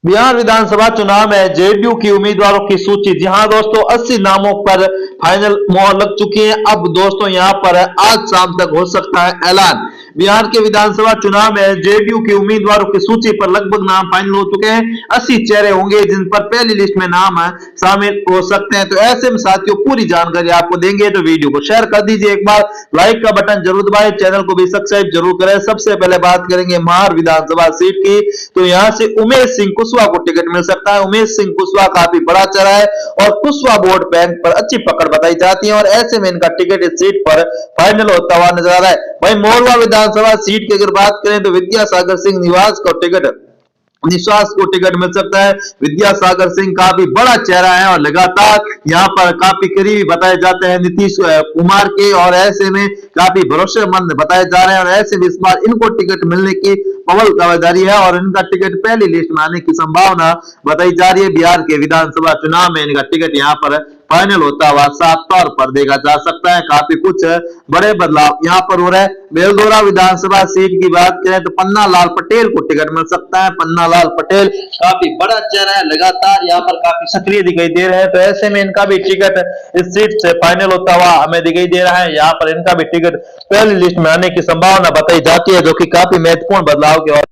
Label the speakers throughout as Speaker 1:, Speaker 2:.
Speaker 1: बिहार विधानसभा चुनाव में जेडीयू की उम्मीदवारों की सूची। जी हां दोस्तों, 80 नामों पर फाइनल मोहर लग चुकी है। अब दोस्तों यहां पर आज शाम तक हो सकता है ऐलान। बिहार के विधानसभा चुनाव में जेडीयू के उम्मीदवारों की सूची पर लगभग नाम फाइनल हो चुके हैं। 80 चेहरे होंगे जिन पर पहली लिस्ट में नाम शामिल हो सकते हैं। तो ऐसे में साथियों पूरी जानकारी आपको देंगे, तो वीडियो को शेयर कर दीजिए, एक बार लाइक का बटन जरूर दबाएं, चैनल को भी सब्सक्राइब जरूर करें। सबसे पहले बात करेंगे महार विधानसभा सीट की। तो यहां से उमेश सिंह कुशवाहा को टिकट मिल सकता है। उमेश सिंह कुशवाहा काफी बड़ा चेहरा है और कुशवाहा वोट बैंक पर अच्छी पकड़ बताई जाती है और ऐसे में इनका टिकट इस सीट पर फाइनल होता हुआ नजर आ रहा है। वहीं मोरवा विधानसभा सीट की अगर बात करें तो विद्यासागर सिंह निवास को टिकट मिल सकता है। विद्यासागर सिंह काफी बड़ा चेहरा है और लगातार यहाँ पर काफी करीबी बताए जाते हैं नीतीश कुमार के, और ऐसे में काफी भरोसेमंद बताए जा रहे हैं और ऐसे में इस बार इनको टिकट मिलने की प्रबल दावेदारी है और इनका टिकट पहली लिस्ट में आने की संभावना बताई जा रही है। बिहार के विधानसभा चुनाव में इनका टिकट यहाँ पर फाइनल होता हुआ साफ तौर पर देखा जा सकता है। काफी कुछ बड़े बदलाव यहाँ पर हो रहे हैं। बेलदौरा विधानसभा सीट की बात करें तो पन्ना लाल पटेल को टिकट मिल सकता है। पन्ना लाल पटेल काफी बड़ा चेहरा है, लगातार यहाँ पर काफी सक्रिय दिखाई दे रहे हैं, तो ऐसे में इनका भी टिकट इस सीट से फाइनल होता हुआ हमें दिखाई दे रहा है। यहाँ पर इनका भी टिकट पहली लिस्ट में आने की संभावना बताई जाती है, जो कि काफी महत्वपूर्ण बदलाव के और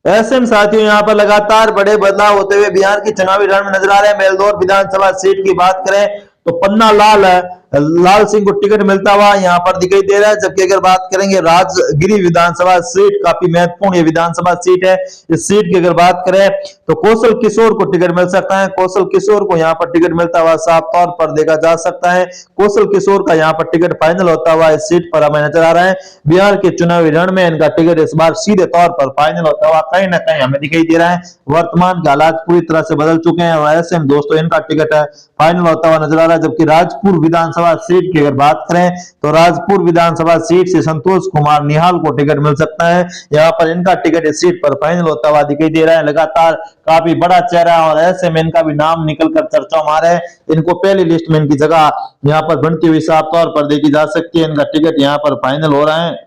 Speaker 1: ऐसे में साथियों यहाँ पर लगातार बड़े बदलाव होते हुए बिहार की चुनावी रण में नजर आ रहे हैं। बेलदौर विधानसभा सीट की बात करें तो पन्ना लाल सिंह को टिकट मिलता हुआ यहाँ पर दिखाई दे रहा है। जबकि अगर बात करेंगे राजगिरी विधानसभा सीट, काफी महत्वपूर्ण ये विधानसभा सीट है। इस सीट की अगर बात करें तो कौशल किशोर को टिकट मिल सकता है। कौशल किशोर को यहाँ पर टिकट मिलता हुआ साफ तौर पर देखा जा सकता है। कौशल किशोर का यहाँ पर टिकट फाइनल होता हुआ इस सीट पर हमें नजर आ रहा है। बिहार के चुनावी रण में इनका टिकट इस बार सीधे तौर पर फाइनल होता हुआ कहीं ना कहीं हमें दिखाई दे रहा है। वर्तमान के हालात पूरी तरह से बदल चुके हैं और ऐसे में दोस्तों इनका टिकट फाइनल होता हुआ नजर आ रहा है। जबकि राजपुर विधानसभा सीट की अगर बात करें तो राजपुर विधानसभा सीट से संतोष कुमार निहाल को टिकट मिल सकता है। यहाँ पर इनका टिकट इस सीट पर फाइनल होता हुआ दिखाई दे रहा है। लगातार काफी बड़ा चेहरा है और ऐसे में इनका भी नाम निकलकर चर्चा में आ रहा है। इनको पहली लिस्ट में इनकी जगह यहाँ पर बनती हुई साफ तौर पर देखी जा सकती है। इनका टिकट यहाँ पर फाइनल हो रहा है।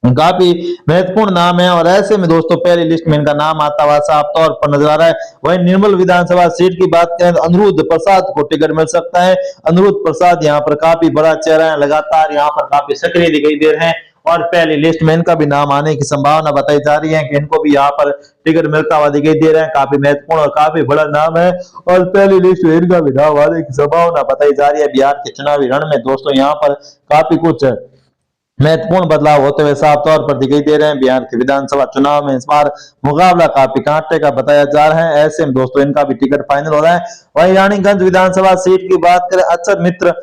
Speaker 1: काफी महत्वपूर्ण नाम है और ऐसे में दोस्तों पहली लिस्ट में इनका नाम आता हुआ साफ तौर पर नजर आ रहा है। वहीं निर्मल विधानसभा सीट की बात करें तो अनिरुद्ध प्रसाद को टिकट मिल सकता है। अनिरुद्ध प्रसाद यहाँ पर काफी बड़ा चेहरा है, लगातार यहाँ पर काफी सक्रिय दिखाई दे रहे हैं और पहली लिस्ट में इनका भी नाम आने की संभावना बताई जा रही है कि इनको भी यहाँ पर टिकट मिलता हुआ दिखाई दे रहा है। काफी महत्वपूर्ण और काफी बड़ा नाम है और पहली लिस्ट में इनका भी नाम आने की संभावना बताई जा रही है। बिहार के चुनावी रण में दोस्तों यहाँ पर काफी कुछ महत्वपूर्ण बदलाव होते हुए साफ तौर पर दिखाई दे रहे हैं। बिहार के विधानसभा चुनाव में इस बार मुकाबला काफी कांटे का बताया जा रहा है। ऐसे में दोस्तों इनका भी टिकट फाइनल हो रहा है। वहीं रानीगंज विधानसभा सीट की बात करें अक्षर मित्र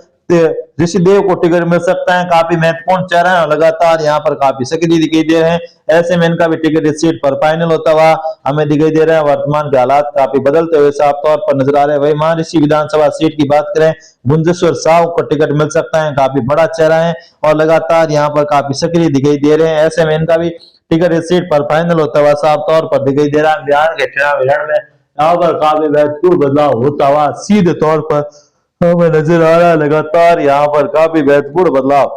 Speaker 1: ऋषिदेव को टिकट मिल सकता है। काफी महत्वपूर्ण चेहरा है, लगातार यहाँ पर काफी सक्रिय दिखाई दे रहे हैं। ऐसे में इनका भी टिकट इस सीट पर फाइनल होता हुआ हमें दिखाई दे रहा है। वर्तमान के हालात काफी बदलते हुए साफ तौर पर नजर आ रहे हैं। वही महर्षि विधानसभा सीट की बात करें गुंजेश्वर साहू को टिकट मिल सकता है। काफी बड़ा चेहरा है और लगातार यहाँ पर काफी सक्रिय दिखाई दे रहे हैं। ऐसे में इनका भी टिकट इस सीट पर फाइनल होता हुआ साफ तौर पर दिखाई दे रहा है। बिहार के चुनावी रण में यहाँ पर काफी महत्वपूर्ण बदलाव होता हुआ सीधे तौर पर हमें नजर आ रहा है। लगातार यहाँ पर काफी महत्वपूर्ण बदलाव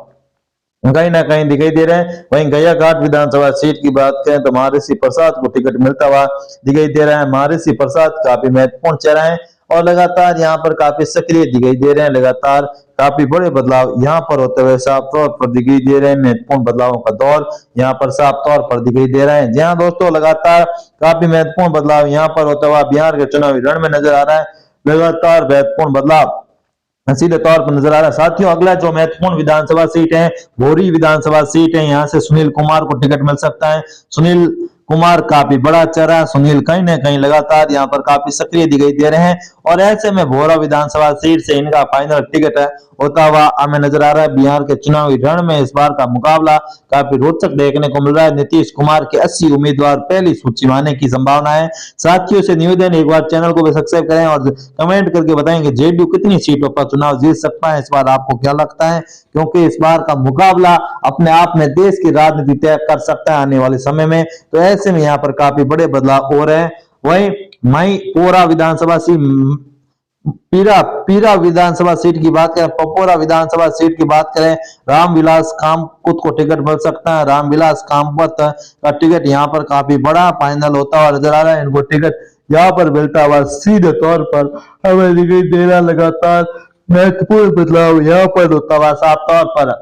Speaker 1: कहीं ना कहीं दिखाई दे रहे हैं। वहीं गया घाट विधानसभा सीट की बात करें तो महर्षि प्रसाद को टिकट मिलता हुआ दिखाई दे रहा है। महर्षि प्रसाद काफी महत्वपूर्ण चेहरा है और लगातार यहाँ पर काफी सक्रिय दिखाई दे रहे हैं। लगातार काफी बड़े बदलाव यहाँ पर होते हुए साफ तौर पर दिखाई दे रहे हैं। महत्वपूर्ण बदलावों का दौर यहाँ पर साफ तौर पर दिखाई दे रहा है। जी हाँ दोस्तों, लगातार काफी महत्वपूर्ण बदलाव यहाँ पर होता हुआ बिहार के चुनावी रण में नजर आ रहा है। लगातार महत्वपूर्ण बदलाव सीधे तौर पर नजर आ रहा है। साथियों अगला जो महत्वपूर्ण विधानसभा सीट है भोरी विधानसभा सीट है। यहाँ से सुनील कुमार को टिकट मिल सकता है। सुनील कुमार काफी बड़ा चेहरा, सुनील कहीं ना कहीं लगातार यहाँ पर काफी सक्रिय दिखाई दे रहे हैं और ऐसे में भोरा विधानसभा सीट से इनका फाइनल टिकट होता हुआ हमें नजर आ रहा है। बिहार के चुनावी रण में इस बार का मुकाबला काफी रोचक देखने को मिल रहा है। नीतीश कुमार के 80 उम्मीदवार पहली सूची में आने की संभावना है। साथियों से निवेदन एक बार चैनल को भी सब्सक्राइब करें और कमेंट करके बताएंगे जेडीयू कितनी सीटों पर चुनाव जीत सकता है। इस बार आपको क्या लगता है, क्योंकि इस बार का मुकाबला अपने आप में देश की राजनीति तय कर सकता है आने वाले समय में। तो ऐसे में यहाँ पर काफी बड़े बदलाव हो रहे हैं। वहीं मई पोरा विधानसभा सीट पीरा विधानसभा सीट की बात करें, पपोरा विधानसभा सीट की बात करें, रामविलास कामत को टिकट मिल सकता है। रामविलास कामत का टिकट यहाँ पर काफी बड़ा फाइनल होता हुआ नजर आ रहा है। इनको टिकट यहाँ पर मिलता हुआ सीधे तौर पर हमें दिखाई दे रहा लगातार महत्वपूर्ण बदलाव यहाँ पर होता हुआ साफ तौर पर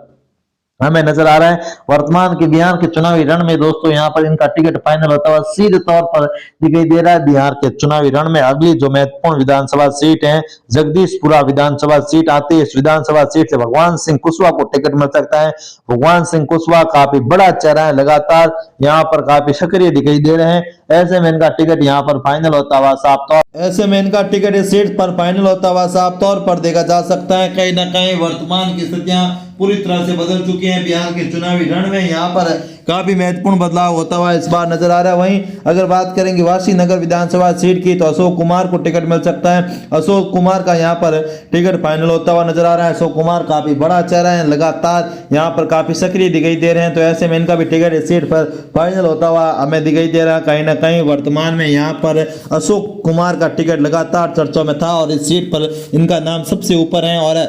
Speaker 1: हमें नजर आ रहा है। वर्तमान के बिहार के चुनावी रण में दोस्तों यहाँ पर इनका टिकट फाइनल होता हुआ सीधे तौर पर दिखाई दे रहा है। बिहार के चुनावी रण में अगली जो महत्वपूर्ण विधानसभा सीट है जगदीशपुरा विधानसभा सीट आती है। इस विधानसभा सीट से भगवान सिंह कुशवाहा को टिकट मिल सकता है। भगवान सिंह कुशवाहा काफी बड़ा चेहरा है, लगातार यहाँ पर काफी सक्रिय दिखाई दे रहे हैं। ऐसे में इनका टिकट यहाँ पर फाइनल होता हुआ साफ तौर ऐसे में इनका टिकट इस सीट पर फाइनल होता हुआ साफ तौर पर देखा जा सकता है। कहीं ना कहीं वर्तमान की स्थितियां पूरी तरह से बदल चुकी हैं। बिहार के चुनावी रण में यहाँ पर काफी महत्वपूर्ण बदलाव होता हुआ इस बार नजर आ रहा है। वहीं अगर बात करेंगे वाशीनगर विधानसभा सीट की तो अशोक कुमार को टिकट मिल सकता है। अशोक कुमार का यहाँ पर टिकट फाइनल होता हुआ नजर आ रहा है। अशोक कुमार काफी बड़ा चेहरा है, लगातार यहाँ पर काफी सक्रिय दिखाई दे रहे हैं, तो ऐसे में इनका भी टिकट इस सीट पर फाइनल होता हुआ हमें दिखाई दे रहा है। कहीं ना कहीं वर्तमान में यहाँ पर अशोक कुमार का टिकट लगातार चर्चाओं में था और इस सीट पर इनका नाम सबसे ऊपर है और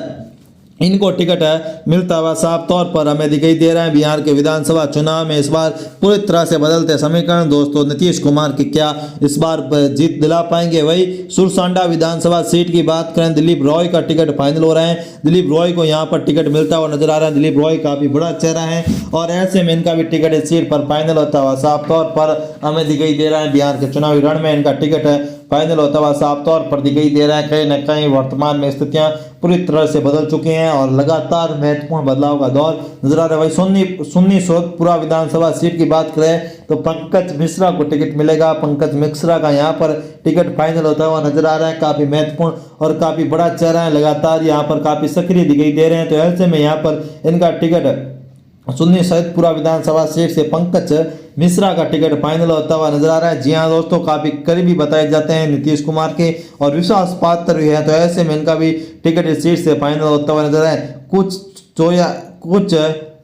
Speaker 1: इनको टिकट है मिलता हुआ साफ तौर पर हमें दिखाई दे रहा है। बिहार के विधानसभा चुनाव में इस बार पूरी तरह से बदलते समीकरण दोस्तों नीतीश कुमार की क्या इस बार जीत दिला पाएंगे। वही सुरसांडा विधानसभा सीट की बात करें, दिलीप रॉय का टिकट फाइनल हो रहा है। दिलीप रॉय को यहाँ पर टिकट मिलता हुआ नजर आ रहा है। दिलीप रॉय काफी बड़ा चेहरा है और ऐसे में इनका भी टिकट इस सीट पर फाइनल होता हुआ साफ तौर पर हमें दिखाई दे रहा है। बिहार के चुनावी रण में इनका टिकट है फाइनल होता हुआ साफ तौर पर दिखाई दे रहा है। कहीं न कहीं वर्तमान में स्थितियां पूरी तरह से बदल चुकी हैं और लगातार महत्वपूर्ण बदलाव का दौर नजर आ रहा है। वही सुन्नी सोदपुरा विधानसभा सीट की बात करें तो पंकज मिश्रा को टिकट मिलेगा। पंकज मिश्रा का यहाँ पर टिकट फाइनल होता हुआ नजर आ रहा है। काफी महत्वपूर्ण और काफी बड़ा चेहरा है, लगातार यहाँ पर काफी सक्रिय दिखाई दे रहे हैं, तो ऐसे में यहाँ पर इनका टिकट सुन्नी सैदपुरा विधानसभा सीट से पंकज मिश्रा का टिकट फाइनल होता हुआ नजर आ रहा है। जी हाँ दोस्तों, काफी करीबी बताए जाते हैं नीतीश कुमार के और विश्वास पात्र भी है, तो ऐसे में इनका भी टिकट इस सीट से फाइनल होता हुआ नजर आ रहा है। कुछ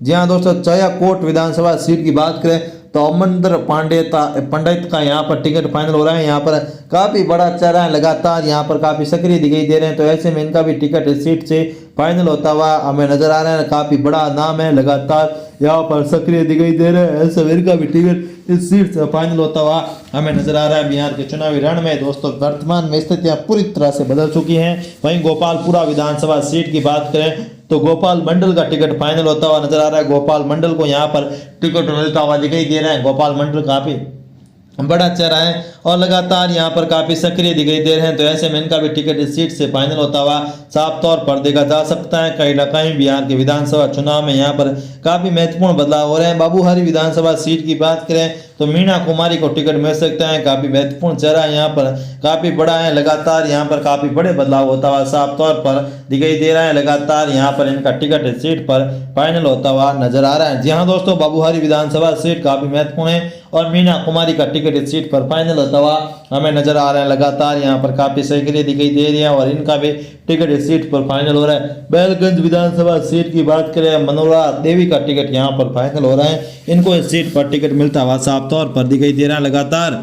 Speaker 1: जी हाँ दोस्तों, चौयाकोट विधानसभा सीट की बात करें तो अमरिंदर पंडित का यहाँ पर टिकट फाइनल हो रहा है। यहाँ पर काफी बड़ा चेहरा है, लगातार यहाँ पर काफी सक्रिय दिखाई दे रहे हैं, तो ऐसे में इनका भी टिकट इस सीट से फाइनल होता हुआ हमें नजर आ रहा है। काफी बड़ा नाम है, लगातार यहाँ पर सक्रिय दिखाई दे रहे हैं, ऐसे में इनका भी टिकट इस सीट से फाइनल होता हुआ हमें नजर आ रहा है। बिहार के चुनावी रण में दोस्तों वर्तमान में स्थितियां पूरी तरह से बदल चुकी हैं। वहीं गोपालपुरा विधानसभा सीट की बात करें तो गोपाल मंडल का टिकट फाइनल होता हुआ नजर आ रहा है। गोपाल मंडल को यहाँ पर टिकट मिलता हुआ दिखाई दे रहा है। गोपाल मंडल काफी बड़ा चेहरा है और लगातार यहाँ पर काफी सक्रिय दिखाई दे रहे हैं, तो ऐसे में इनका भी टिकट इस सीट से फाइनल होता हुआ साफ तौर पर देखा जा सकता है। कहीं ना कहीं बिहार के विधानसभा चुनाव में यहाँ पर काफी महत्वपूर्ण बदलाव हो रहे हैं। बाबूहारी विधानसभा सीट की बात करें तो मीणा कुमारी को टिकट मिल सकता है। काफी महत्वपूर्ण चेहरा यहाँ पर काफी बड़ा है, लगातार यहाँ पर काफी बड़े बदलाव होता हुआ साफ तौर पर दिखाई दे रहा है। लगातार यहाँ पर इनका टिकट इस सीट पर फाइनल होता हुआ नजर आ रहा है। जी हाँ दोस्तों, बाबूहारी विधानसभा सीट काफी महत्वपूर्ण है और मीणा कुमारी का टिकट इस सीट पर फाइनल होता हुआ हमें नजर आ रहा है। लगातार यहाँ पर काफी सक्रिय दिखाई दे रही है और इनका भी टिकट इस सीट पर फाइनल हो रहा है। बैलगंज विधानसभा सीट की बात करें, मनोरा देवी का टिकट यहाँ पर फाइनल हो रहा है। इनको इस सीट पर टिकट मिलता हुआ साफ तौर पर दिखाई दे रहा है, लगातार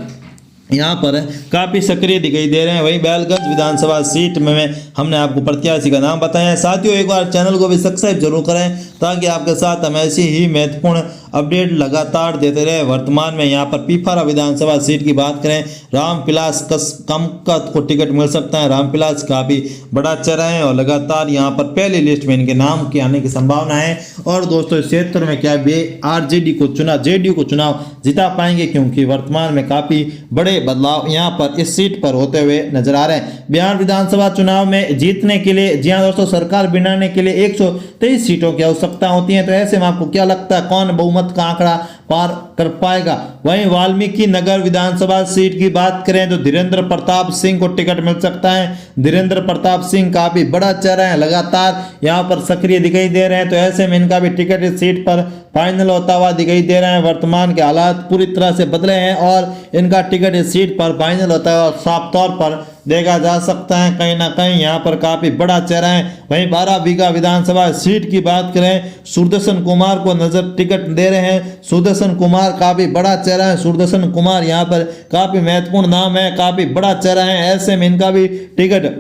Speaker 1: यहाँ पर काफी सक्रिय दिखाई दे रहे हैं। वही बैलगंज विधानसभा सीट में हमने आपको प्रत्याशी का नाम बताया है। साथियों, एक बार चैनल को भी सब्सक्राइब जरूर करें ताकि आपके साथ हम ऐसी ही महत्वपूर्ण अपडेट लगातार देते रहे। वर्तमान में यहाँ पर पीफारा विधानसभा सीट की बात करें, रामविलास कमकत को टिकट मिल सकता है। रामविलास काफी बड़ा चेहरा है और लगातार यहाँ पर पहली लिस्ट में इनके नाम के आने की संभावना है। और दोस्तों, इस क्षेत्र में क्या वे जेडीयू को चुनाव जिता पाएंगे, क्योंकि वर्तमान में काफी बड़े बदलाव यहाँ पर इस सीट पर होते हुए नजर आ रहे हैं। बिहार विधानसभा चुनाव में जीतने के लिए, जी हाँ दोस्तों, सरकार बनाने के लिए 123 सीटों की आवश्यकता होती है, तो ऐसे में आपको क्या लगता है कौन बहुमत का आंकड़ा पार कर पाएगा। वहीं वाल्मीकि नगर विधानसभा सीट की बात करें तो धीरेन्द्र प्रताप सिंह को टिकट मिल सकता है। धीरेन्द्र प्रताप सिंह काफी बड़ा चेहरा है, लगातार यहाँ पर सक्रिय दिखाई दे रहे हैं, तो ऐसे में इनका भी टिकट इस सीट पर फाइनल होता हुआ दिखाई दे रहा है। वर्तमान के हालात पूरी तरह से बदले हैं और इनका टिकट इस सीट पर फाइनल होता है और साफ तौर पर देखा जा सकता है। कहीं ना कहीं यहाँ पर काफी बड़ा चेहरा है। वहीं 12 बीघा विधानसभा सीट की बात करें, सुदर्शन कुमार को नजर टिकट दे रहे हैं। सुदर्शन कुमार काफी बड़ा चेहरा है। सुदर्शन कुमार यहाँ पर काफी महत्वपूर्ण नाम है, काफी बड़ा चेहरा है, ऐसे में इनका भी टिकट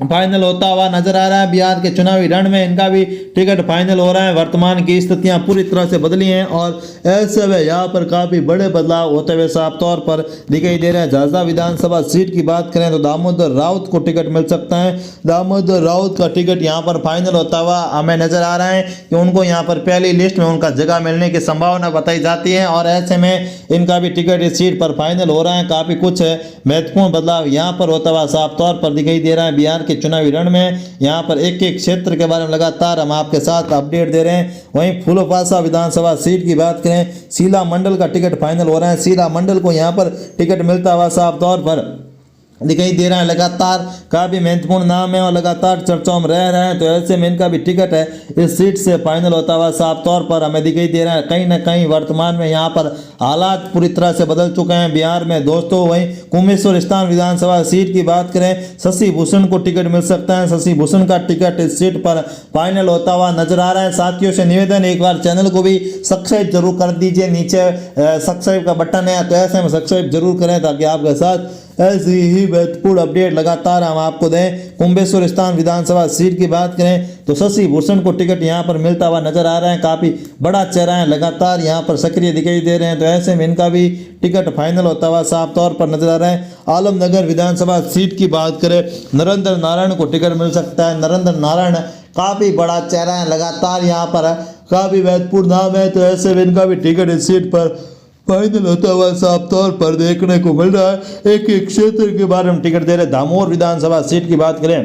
Speaker 2: फाइनल होता हुआ नजर आ रहा है। बिहार के चुनावी रण में इनका भी टिकट फाइनल हो रहा है। वर्तमान की स्थितियां पूरी तरह से बदली हैं और ऐसे में यहाँ पर काफी बड़े बदलाव होते हुए साफ तौर पर दिखाई दे रहे हैं। झाझा विधानसभा सीट की बात करें तो दामोदर राउत को टिकट मिल सकता है। दामोदर राउत का टिकट यहाँ पर फाइनल होता हुआ हमें नजर आ रहा है कि उनको यहाँ पर पहली लिस्ट में उनका जगह मिलने की संभावना बताई जाती है और ऐसे में इनका भी टिकट इस सीट पर फाइनल हो रहा है। काफी कुछ महत्वपूर्ण बदलाव यहाँ पर होता हुआ साफ तौर पर दिखाई दे रहा है। बिहार के चुनावी रण में यहाँ पर एक एक क्षेत्र के बारे में लगातार हम आपके साथ अपडेट दे रहे हैं। वहीं फूलपासा विधानसभा सीट की बात करें, शीला मंडल का टिकट फाइनल हो रहा है। शीला मंडल को यहाँ पर टिकट मिलता हुआ साफ तौर पर दिखाई दे रहा है। लगातार काफी महत्वपूर्ण नाम है और लगातार चर्चाओं में रह रहे हैं, तो ऐसे में इनका भी टिकट है इस सीट से फाइनल होता हुआ साफ तौर पर हमें दिखाई दे रहा है। कहीं ना कहीं वर्तमान में यहाँ पर हालात पूरी तरह से बदल चुके हैं बिहार में दोस्तों। वहीं कुम्भेश्वर स्थान विधानसभा सीट की बात करें, शशि भूषण को टिकट मिल सकता है। शशि भूषण का टिकट इस सीट पर फाइनल होता हुआ नजर आ रहा है। साथियों से निवेदन, एक बार चैनल को भी सब्सक्राइब जरूर कर दीजिए, नीचे सब्सक्राइब का बटन है तो ऐसे में सब्सक्राइब जरूर करें ताकि आपके साथ ऐसी ही महत्वपूर्ण अपडेट लगातार हम आपको दें। कुम्भेश्वर स्थान विधानसभा सीट की बात करें तो शशि भूषण को टिकट यहां पर मिलता हुआ नजर आ रहा है। काफी बड़ा चेहरा है, लगातार यहां पर सक्रिय दिखाई दे रहे हैं, तो ऐसे में इनका भी टिकट फाइनल होता हुआ साफ तौर पर नजर आ रहा है। आलमनगर विधानसभा सीट की बात करें, नरेंद्र नारायण को टिकट मिल सकता है। नरेंद्र नारायण काफी बड़ा चेहरा है, लगातार यहाँ पर काफी महत्वपूर्ण नाम है, तो ऐसे में इनका भी टिकट इस सीट पर फाइनल होता हुआ साफ तौर पर देखने को मिल रहा है। एक एक क्षेत्र के बारे में टिकट दे रहे। दामोर विधानसभा सीट की बात करें,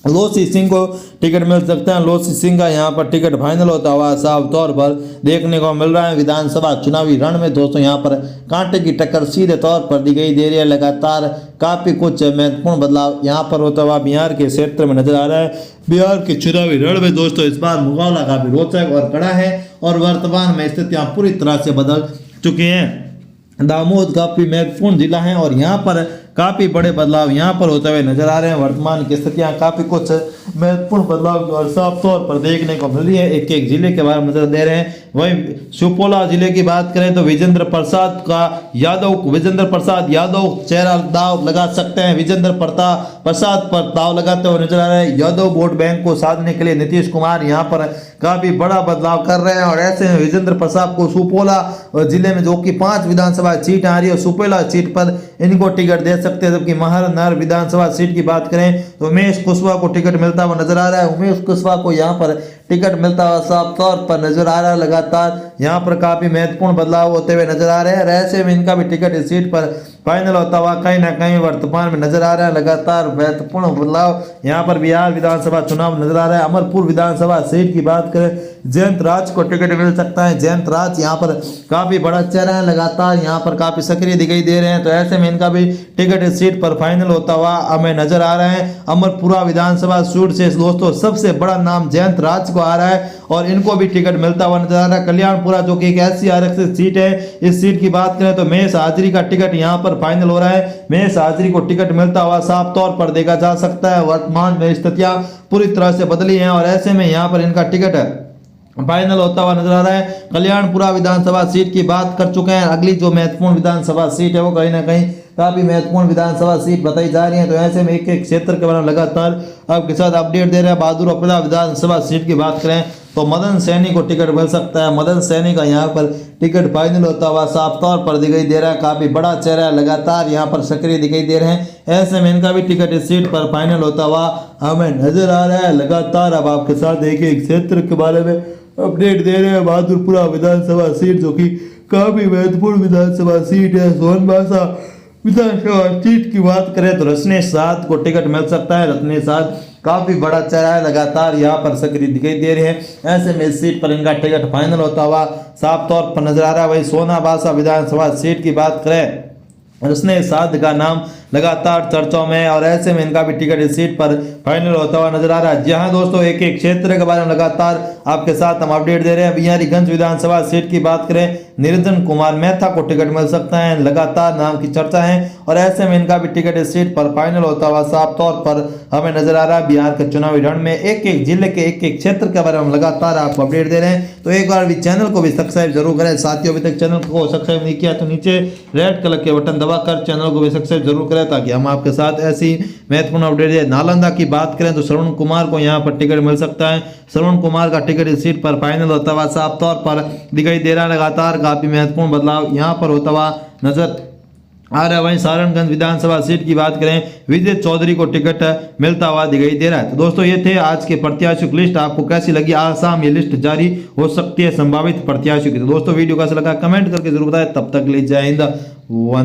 Speaker 2: लोसी सिंह को टिकट मिल सकता है। लोसी सिंह का यहाँ पर टिकट फाइनल होता हुआ साफ तौर पर देखने को मिल रहा है। विधानसभा चुनावी रण में दोस्तों यहाँ पर कांटे की टक्कर सीधे तौर पर दिखाई दे रही है। लगातार काफी कुछ महत्वपूर्ण बदलाव यहाँ पर होता हुआ बिहार के क्षेत्र में नजर आ रहा है। बिहार के चुनावी रण में दोस्तों इस बार मुकाबला काफी रोचक और कड़ा है और वर्तमान में स्थितियां पूरी तरह से बदल चुके हैं। दामोद काफी महत्वपूर्ण जिला है और यहाँ पर काफी बड़े बदलाव यहाँ पर होते हुए नजर आ रहे हैं। वर्तमान की स्थितियां काफी कुछ महत्वपूर्ण बदलाव और साफ तौर पर देखने को मिल रही है। एक एक जिले के बारे में नजर दे रहे हैं। वहीं सुपोला जिले की बात करें तो विजेंद्र प्रसाद यादव चेहरा दाव लगा सकते हैं। विजेंद्र प्रसाद पर दाव लगाते हुए नजर आ रहे हैं। यादव वोट बैंक को साधने के लिए नीतीश कुमार यहाँ पर काफी बड़ा बदलाव कर रहे हैं और ऐसे में विजेंद्र प्रसाद को सुपोला जिले में जो कि 5 विधानसभा सीट आ रही है, सुपोला सीट पर इनको टिकट दे सकते हैं। जबकि महारनर विधानसभा सीट की बात करें तो उमेश कुशवाहा को टिकट मिलता हुआ नजर आ रहा है। उमेश कुशवाहा को यहाँ पर टिकट मिलता हुआ साफ तौर पर नजर आ रहा है। लगातार यहाँ पर काफी महत्वपूर्ण बदलाव होते हुए नजर आ रहे हैं। ऐसे में इनका भी टिकट इस सीट पर फाइनल होता हुआ कहीं ना कहीं वर्तमान में नजर आ रहा है। लगातार महत्वपूर्ण बदलाव यहाँ पर बिहार विधानसभा चुनाव नजर आ रहा है। अमरपुर विधानसभा सीट की बात करें, जयंत राज को टिकट मिल सकता है। जयंत राज यहाँ पर काफी बड़ा चेहरा है, लगातार यहाँ पर काफी सक्रिय दिखाई दे रहे हैं, तो ऐसे में इनका भी टिकट इस सीट पर फाइनल होता हुआ हमें नजर आ रहा है। अमरपुरा विधानसभा सीट से दोस्तों सबसे बड़ा नाम जयंत राज को आ रहा है और इनको भी टिकट मिलता हुआ नजर आ रहा है। कल्याणपुरा जो कि एक ऐसी आरक्षित सीट है, इस सीट की बात करें तो महेश हाजरी का टिकट यहाँ पर फाइनल हो रहा है। महेश हाजरी को टिकट मिलता हुआ साफ तौर पर देखा जा सकता है। वर्तमान में स्थितियां पूरी तरह से बदली हैं और ऐसे में यहाँ पर इनका टिकट फाइनल होता हुआ नजर आ रहा है। कल्याणपुरा विधानसभा सीट की बात कर चुके हैं। अगली जो महत्वपूर्ण विधानसभा सीट है वो कहीं ना कहीं काफी महत्वपूर्ण विधानसभा सीट बताई जा रही है, तो ऐसे में एक एक क्षेत्र के बारे में लगातार आपके साथ अपडेट दे रहे हैं। बहादुरपुरा विधानसभा सीट की बात करें तो मदन सैनी को टिकट मिल सकता है। मदन सैनी का यहाँ पर टिकट फाइनल होता हुआ साफ तौर पर दिखाई दे रहा है। काफी बड़ा चेहरा है, लगातार यहाँ पर सक्रिय दिखाई दे रहे हैं। ऐसे में इनका भी टिकट इस सीट पर फाइनल होता हुआ हमें नजर आ रहा है। लगातार अब आपके साथ एक एक क्षेत्र के बारे में अपडेट दे रहे हैं। बहादुरपुरा विधानसभा सीट जो कि काफी महत्वपूर्ण विधानसभा सीट है। सोनबासा विधानसभा सीट की बात करें तो रत्नेश साध को टिकट मिल सकता है। रत्नेश साध काफी बड़ा चेहरा है, लगातार यहाँ पर सक्रिय दिखाई दे रहे हैं। ऐसे में इस सीट पर इनका टिकट फाइनल होता हुआ साफ तौर पर नजर आ रहा है। वही सोनाबासा विधानसभा सीट की बात करें, रत्नेश साध का नाम लगातार चर्चाओं में और ऐसे में इनका भी टिकट इस सीट पर फाइनल होता हुआ नजर आ रहा है। जी हाँ दोस्तों, एक एक क्षेत्र के बारे में लगातार आपके साथ हम अपडेट दे रहे हैं। बिहारीगंज विधानसभा सीट की बात करें, निरंजन कुमार मेहता को टिकट मिल सकता है। लगातार नाम की चर्चा है और ऐसे में इनका भी टिकट इस सीट पर फाइनल होता हुआ साफ तौर पर हमें नजर आ रहा है। बिहार के चुनावी रण में एक एक जिले के एक एक क्षेत्र के बारे में लगातार आपको अपडेट दे रहे हैं, तो एक बार भी चैनल को भी सब्सक्राइब जरूर करें। साथियों, अभी तक चैनल को सब्सक्राइब नहीं किया तो नीचे रेड कलर के बटन दबाकर चैनल को भी सब्सक्राइब जरूर करें करें ताकि हम आपके साथ ऐसी महत्वपूर्ण अपडेट दें। नालंदा की बात करें तो श्रवण कुमार को यहाँ पर टिकट मिल सकता है। श्रवण कुमार का टिकट इस सीट पर फाइनल होता हुआ साफ तौर पर दिखाई दे रहा है। लगातार काफी महत्वपूर्ण बदलाव यहाँ पर होता हुआ नजर आ रहा है। वहीं सारणगंज विधानसभा सीट की बात करें, विजय चौधरी को टिकट मिलता हुआ दिखाई दे रहा है। तो दोस्तों ये थे आज के प्रत्याशियों की लिस्ट। आपको कैसी लगी? आज शाम ये लिस्ट जारी हो सकती है संभावित प्रत्याशियों की। तो दोस्तों वीडियो कैसा लगा कमेंट करके जरूर बताएं। तब तक के लिए जय हिंद।